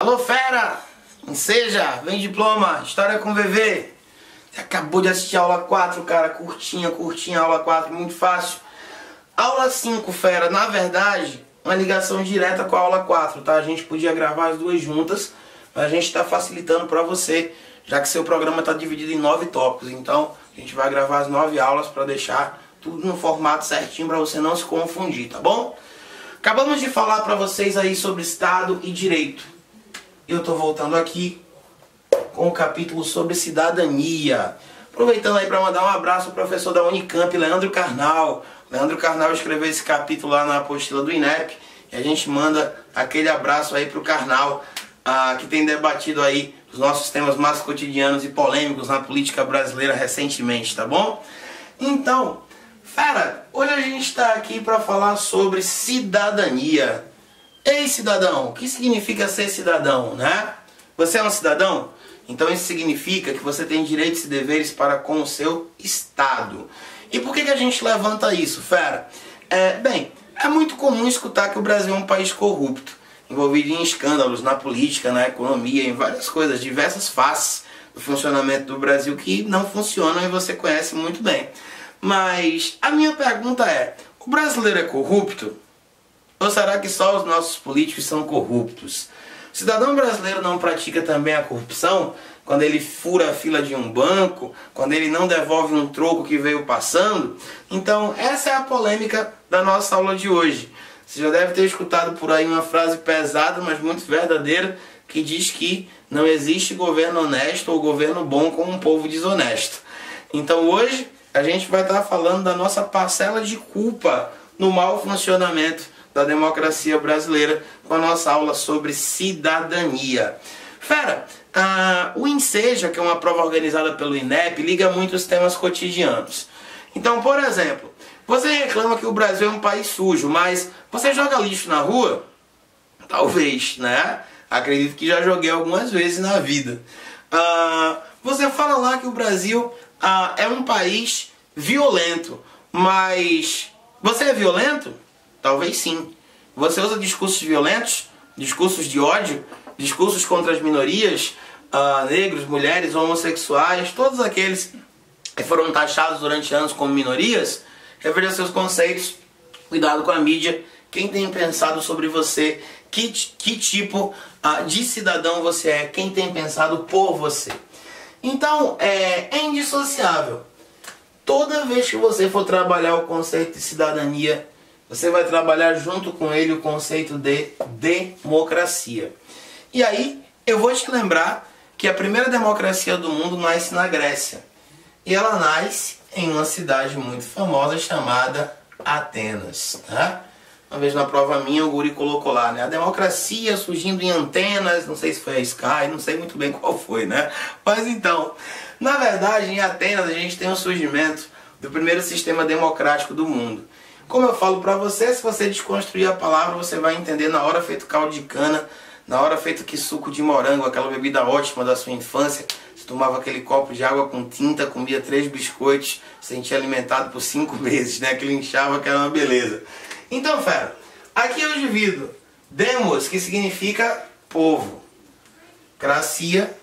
Alô, fera! Enseja, vem diploma, história com VV. Você acabou de assistir a aula 4, cara, curtinha, aula 4, muito fácil. Aula 5, fera, na verdade, uma ligação direta com a aula 4, tá? A gente podia gravar as duas juntas, mas a gente está facilitando para você, já que seu programa está dividido em 9 tópicos. Então, a gente vai gravar as 9 aulas para deixar tudo no formato certinho para você não se confundir, tá bom? Acabamos de falar para vocês aí sobre Estado e Direito. Eu estou voltando aqui com o capítulo sobre cidadania. Aproveitando aí para mandar um abraço ao professor da Unicamp, Leandro Carnal. Leandro Carnal escreveu esse capítulo lá na apostila do INEP. E a gente manda aquele abraço aí para o Carnal, que tem debatido aí os nossos temas mais cotidianos e polêmicos na política brasileira recentemente, tá bom? Então, fera, hoje a gente está aqui para falar sobre cidadania. Ei, cidadão, o que significa ser cidadão, né? Você é um cidadão? Então isso significa que você tem direitos e deveres para com o seu Estado. E por que a gente levanta isso, fera? Bem, é muito comum escutar que o Brasil é um país corrupto, envolvido em escândalos na política, na economia, em várias coisas, diversas faces do funcionamento do Brasil que não funcionam e você conhece muito bem. Mas a minha pergunta é, o brasileiro é corrupto? Ou será que só os nossos políticos são corruptos? O cidadão brasileiro não pratica também a corrupção quando ele fura a fila de um banco, quando ele não devolve um troco que veio passando? Então, essa é a polêmica da nossa aula de hoje. Você já deve ter escutado por aí uma frase pesada, mas muito verdadeira, que diz que não existe governo honesto ou governo bom com um povo desonesto. Então, hoje, a gente vai estar falando da nossa parcela de culpa no mau funcionamento da democracia brasileira com a nossa aula sobre cidadania. Fera, o Enseja, que é uma prova organizada pelo INEP, liga muito os temas cotidianos. Então, por exemplo, você reclama que o Brasil é um país sujo, mas você joga lixo na rua? Talvez, né? Acredito que já joguei algumas vezes na vida. Você fala lá que o Brasil é um país violento, mas você é violento? Talvez sim. Você usa discursos violentos, discursos de ódio, discursos contra as minorias, negros, mulheres, homossexuais, todos aqueles que foram taxados durante anos como minorias. Reveja seus conceitos, cuidado com a mídia, quem tem pensado sobre você, que tipo de cidadão você é, quem tem pensado por você. Então, é indissociável. Toda vez que você for trabalhar o conceito de cidadania, você vai trabalhar junto com ele o conceito de democracia. E aí, eu vou te lembrar que a primeira democracia do mundo nasce na Grécia. E ela nasce em uma cidade muito famosa chamada Atenas. Tá? Uma vez na prova minha, o guri colocou lá, né? A democracia surgindo em Atenas, não sei se foi a Sky, não sei muito bem qual foi, né? Mas então, na verdade, em Atenas a gente tem o surgimento do primeiro sistema democrático do mundo. Como eu falo pra você, se você desconstruir a palavra, você vai entender na hora feito caldo de cana, na hora feito que suco de morango, aquela bebida ótima da sua infância. Você tomava aquele copo de água com tinta, comia 3 biscoitos, se sentia alimentado por 5 meses, né? Aquilo inchava, que era uma beleza. Então, fera, aqui eu divido demos, que significa povo. Cracia,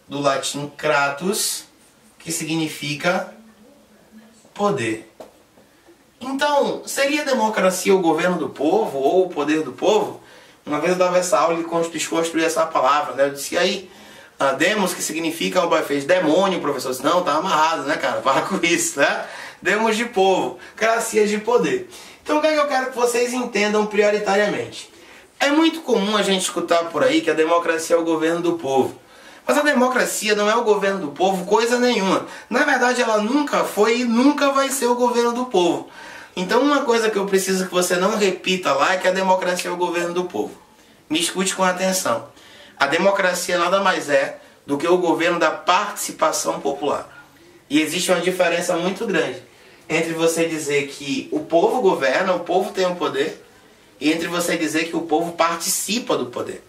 do latim kratos, que significa poder. Então, seria democracia o governo do povo ou o poder do povo? Uma vez eu dava essa aula e desconstruí essa palavra, né? Eu disse, e aí, demos, que significa, o boy fez demônio, professor. Disse, não, tá amarrado, né, cara? Para com isso, né? Demos de povo, cracia de poder. Então, o que é que eu quero que vocês entendam prioritariamente? É muito comum a gente escutar por aí que a democracia é o governo do povo. Mas a democracia não é o governo do povo coisa nenhuma. Na verdade, ela nunca foi e nunca vai ser o governo do povo. Então, uma coisa que eu preciso que você não repita lá é que a democracia é o governo do povo. Me escute com atenção. A democracia nada mais é do que o governo da participação popular. E existe uma diferença muito grande entre você dizer que o povo governa, o povo tem o poder, e entre você dizer que o povo participa do poder.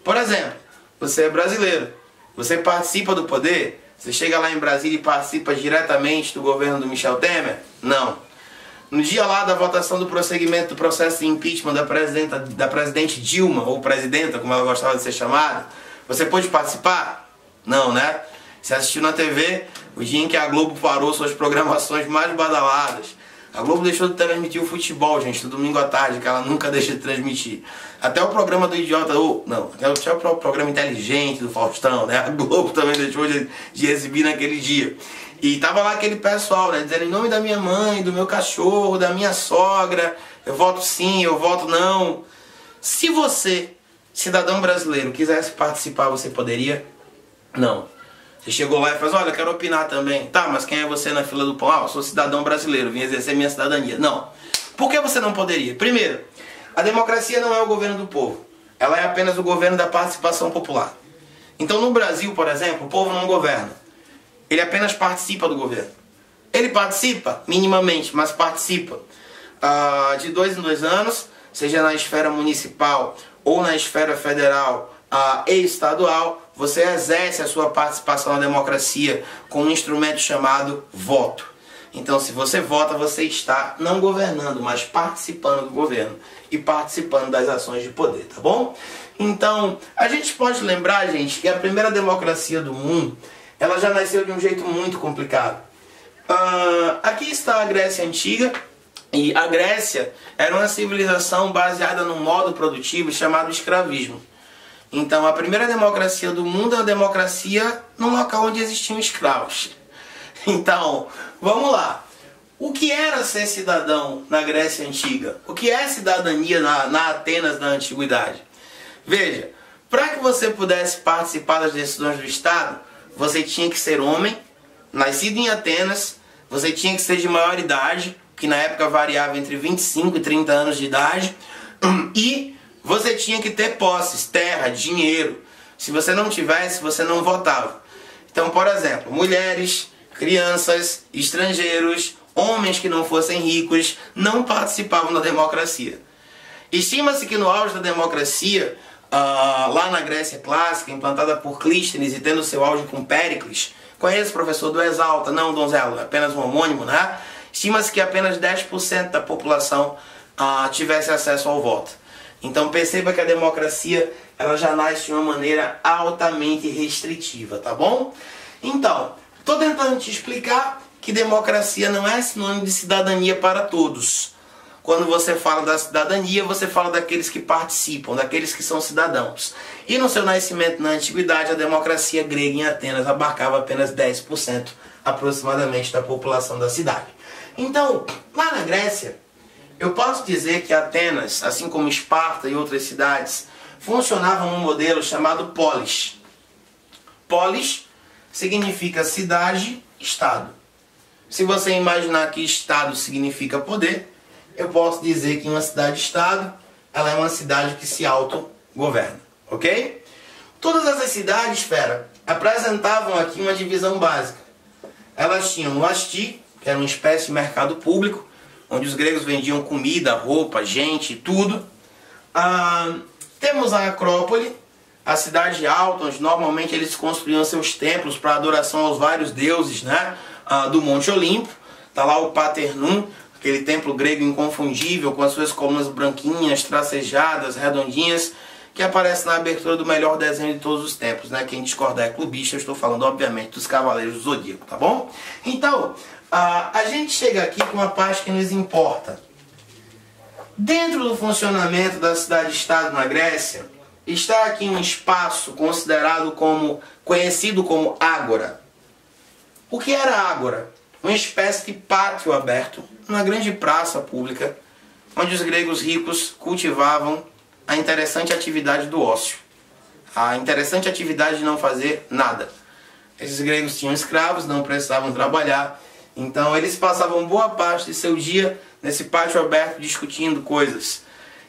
Por exemplo, você é brasileiro, você participa do poder? Você chega lá em Brasília e participa diretamente do governo do Michel Temer? Não. No dia lá da votação do prosseguimento do processo de impeachment da presidente Dilma, ou presidenta, como ela gostava de ser chamada, você pôde participar? Não, né? Você assistiu na TV o dia em que a Globo parou suas programações mais badaladas. A Globo deixou de transmitir o futebol, gente, no domingo à tarde, que ela nunca deixa de transmitir. Até o programa do Idiota, até o programa inteligente do Faustão, né? A Globo também deixou de exibir naquele dia. E tava lá aquele pessoal, né, dizendo em nome da minha mãe, do meu cachorro, da minha sogra, eu voto sim, eu voto não. Se você, cidadão brasileiro, quisesse participar, você poderia? Não. Você chegou lá e falou, olha, eu quero opinar também. Tá, mas quem é você na fila do pão? Ah, eu sou cidadão brasileiro, vim exercer minha cidadania. Não. Por que você não poderia? Primeiro, a democracia não é o governo do povo. Ela é apenas o governo da participação popular. Então no Brasil, por exemplo, o povo não governa. Ele apenas participa do governo. Ele participa minimamente, mas participa. De 2 em 2 anos, seja na esfera municipal ou na esfera federal e estadual, você exerce a sua participação na democracia com um instrumento chamado voto. Então, se você vota, você está não governando, mas participando do governo e participando das ações de poder, tá bom? Então, a gente pode lembrar, gente, que a primeira democracia do mundo, ela já nasceu de um jeito muito complicado. Aqui está a Grécia Antiga, e a Grécia era uma civilização baseada num modo produtivo chamado escravismo. Então, a primeira democracia do mundo é uma democracia num local onde existiam escravos. Então, vamos lá. O que era ser cidadão na Grécia Antiga? O que é cidadania na Atenas da Antiguidade? Veja, para que você pudesse participar das decisões do Estado, você tinha que ser homem, nascido em Atenas, você tinha que ser de maior idade, que na época variava entre 25 e 30 anos de idade, e você tinha que ter posses, terra, dinheiro. Se você não tivesse, você não votava. Então, por exemplo, mulheres, crianças, estrangeiros, homens que não fossem ricos, não participavam da democracia. Estima-se que no auge da democracia, lá na Grécia clássica, implantada por Clístenes e tendo seu auge com Péricles, conhece o professor do Exalta? Não, donzelo, apenas um homônimo, né? Estima-se que apenas 10% da população tivesse acesso ao voto. Então perceba que a democracia ela já nasce de uma maneira altamente restritiva, tá bom? Então, estou tentando te explicar que democracia não é sinônimo de cidadania para todos. Quando você fala da cidadania, você fala daqueles que participam, daqueles que são cidadãos. E no seu nascimento na antiguidade, a democracia grega em Atenas abarcava apenas 10% aproximadamente da população da cidade. Então, lá na Grécia, eu posso dizer que Atenas, assim como Esparta e outras cidades, funcionavam num modelo chamado polis. Polis significa cidade-estado. Se você imaginar que estado significa poder, eu posso dizer que uma cidade-estado, ela é uma cidade que se autogoverna, ok? Todas essas cidades, apresentavam aqui uma divisão básica. Elas tinham o asti, que era uma espécie de mercado público, onde os gregos vendiam comida, roupa, gente, tudo. Temos a Acrópole, a cidade alta, onde normalmente eles construíam seus templos para adoração aos vários deuses, né, do Monte Olimpo. Está lá o Paternum, aquele templo grego inconfundível, com as suas colunas branquinhas, tracejadas, redondinhas, que aparece na abertura do melhor desenho de todos os tempos, né? Quem discordar é clubista, eu estou falando, obviamente, dos Cavaleiros do Zodíaco, tá bom? Então, a gente chega aqui com uma parte que nos importa. Dentro do funcionamento da cidade-estado na Grécia, está aqui um espaço conhecido como ágora. O que era ágora? Uma espécie de pátio aberto, uma grande praça pública, onde os gregos ricos cultivavam a interessante atividade do ócio. A interessante atividade de não fazer nada. Esses gregos tinham escravos, não precisavam trabalhar, então eles passavam boa parte de seu dia nesse pátio aberto discutindo coisas.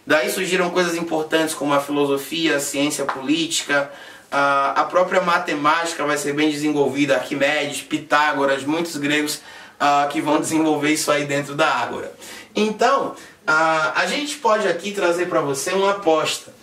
Daí surgiram coisas importantes como a filosofia, a ciência política, a própria matemática vai ser bem desenvolvida, Arquimedes, Pitágoras, muitos gregos que vão desenvolver isso aí dentro da ágora. Então, a gente pode aqui trazer para você uma aposta.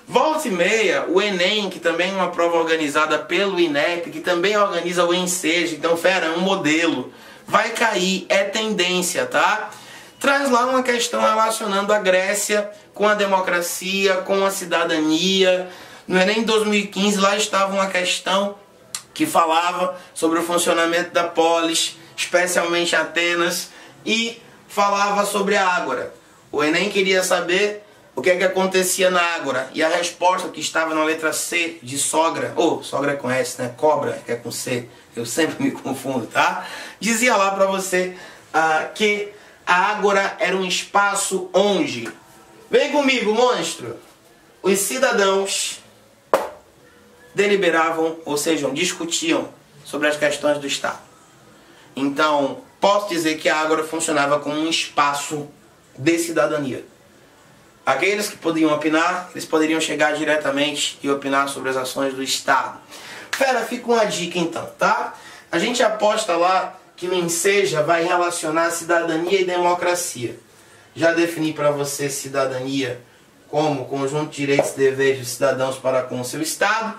Volta e meia, o Enem, que também é uma prova organizada pelo INEP, que também organiza o Enseja, então, é um modelo, vai cair, é tendência, tá? traz lá uma questão relacionando a Grécia com a democracia, com a cidadania. No Enem 2015 lá estava uma questão que falava sobre o funcionamento da polis, especialmente em Atenas, e falava sobre a ágora. O Enem queria saber o que é que acontecia na ágora, e a resposta que estava na letra C de sogra, sogra é com S, né? Cobra é com C, eu sempre me confundo, tá? Dizia lá para você que a ágora era um espaço onde, vem comigo, monstro, os cidadãos deliberavam, ou seja, discutiam sobre as questões do Estado. Então, posso dizer que a ágora funcionava como um espaço de cidadania. Aqueles que podiam opinar, eles poderiam chegar diretamente e opinar sobre as ações do Estado. Fera, fica uma dica então, tá? A gente aposta lá que o Enseja vai relacionar cidadania e democracia. Já defini para você cidadania como conjunto de direitos e deveres dos cidadãos para com o seu Estado.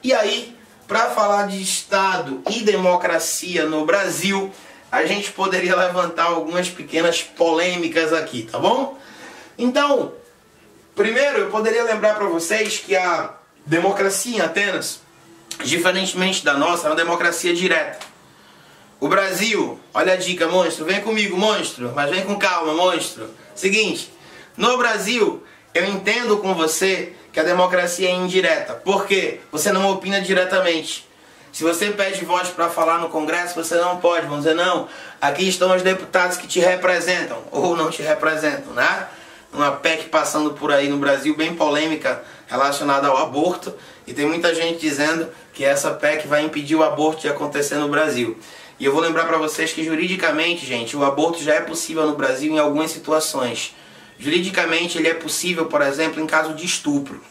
E aí, para falar de Estado e democracia no Brasil, a gente poderia levantar algumas pequenas polêmicas aqui, tá bom? Então, primeiro eu poderia lembrar para vocês que a democracia em Atenas, diferentemente da nossa, é uma democracia direta. O Brasil, olha a dica, monstro, vem comigo, monstro, mas vem com calma, monstro. Seguinte, no Brasil, eu entendo com você que a democracia é indireta. Por quê? Você não opina diretamente. Se você pede voz para falar no Congresso, você não pode. Vão dizer, não, aqui estão os deputados que te representam, ou não te representam, né? Uma PEC passando por aí no Brasil, bem polêmica, relacionada ao aborto. E tem muita gente dizendo que essa PEC vai impedir o aborto de acontecer no Brasil. E eu vou lembrar para vocês que juridicamente, gente, o aborto já é possível no Brasil em algumas situações. Juridicamente ele é possível, por exemplo, em caso de estupro.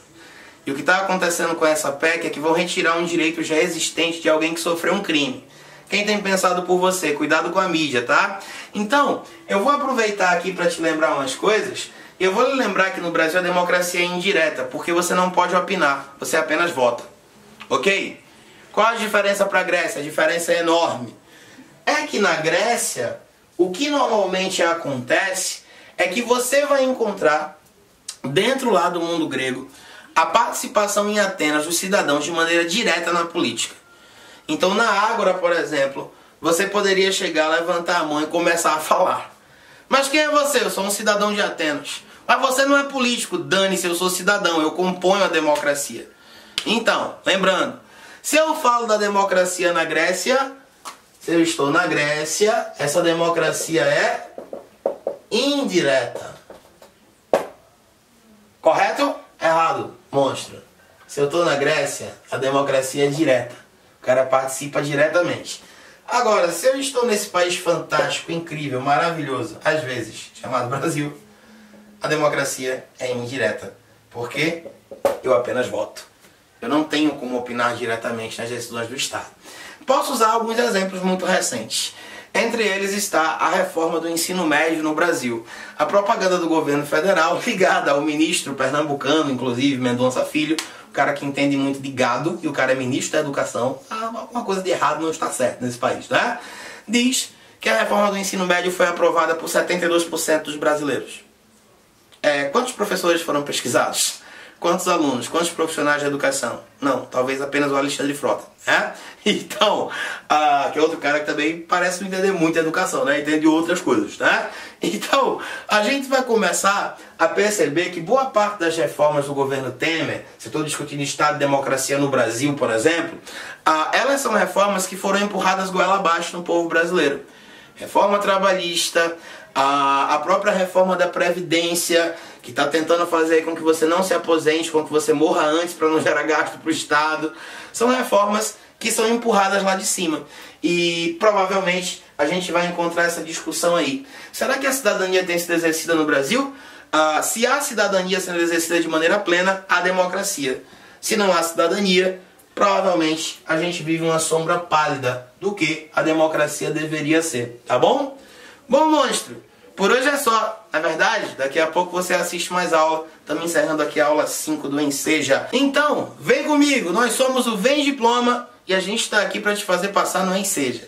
E o que está acontecendo com essa PEC é que vão retirar um direito já existente de alguém que sofreu um crime. Quem tem pensado por você? Cuidado com a mídia, tá? Então, eu vou aproveitar aqui para te lembrar umas coisas. E eu vou lhe lembrar que no Brasil a democracia é indireta, porque você não pode opinar, você apenas vota. Ok? Qual a diferença para a Grécia? A diferença é enorme. É que na Grécia, o que normalmente acontece é que você vai encontrar, dentro lá do mundo grego, a participação em Atenas dos cidadãos de maneira direta na política. Então na Ágora, por exemplo, você poderia chegar, levantar a mão e começar a falar. Mas quem é você? Eu sou um cidadão de Atenas. Mas você não é político. Dane-se, eu sou cidadão, eu componho a democracia. Então, lembrando, se eu falo da democracia na Grécia, se eu estou na Grécia, essa democracia é indireta. Correto? Errado, monstro. Se eu estou na Grécia, a democracia é direta. O cara participa diretamente. Agora, se eu estou nesse país fantástico, incrível, maravilhoso, às vezes, chamado Brasil, a democracia é indireta. Porque eu apenas voto. Eu não tenho como opinar diretamente nas decisões do Estado. Posso usar alguns exemplos muito recentes. Entre eles está a reforma do ensino médio no Brasil. A propaganda do governo federal, ligada ao ministro pernambucano, inclusive, Mendonça Filho, o cara que entende muito de gado, e o cara é ministro da educação, alguma coisa de errado não está certo nesse país, né? Diz que a reforma do ensino médio foi aprovada por 72% dos brasileiros. Quantos professores foram pesquisados? Quantos alunos? Quantos profissionais de educação? Não, talvez apenas o Alexandre Frota, né? Então, que é outro cara que também parece não entender muito a educação, né? Entende outras coisas, né? Então, a gente vai começar a perceber que boa parte das reformas do governo Temer, se eu estou discutindo Estado e democracia no Brasil, por exemplo, elas são reformas que foram empurradas goela abaixo no povo brasileiro. Reforma trabalhista, a própria reforma da Previdência, que está tentando fazer com que você não se aposente, com que você morra antes para não gerar gasto para o Estado. São reformas que são empurradas lá de cima. E provavelmente a gente vai encontrar essa discussão aí. Será que a cidadania tem sido exercida no Brasil? Se há cidadania sendo exercida de maneira plena, há democracia. Se não há cidadania, provavelmente a gente vive uma sombra pálida do que a democracia deveria ser. Tá bom? Bom, monstro, por hoje é só. Na verdade, daqui a pouco você assiste mais aula. Estamos encerrando aqui a aula 5 do Enseja. Então, vem comigo, nós somos o Vem Diploma e a gente está aqui para te fazer passar no Enseja.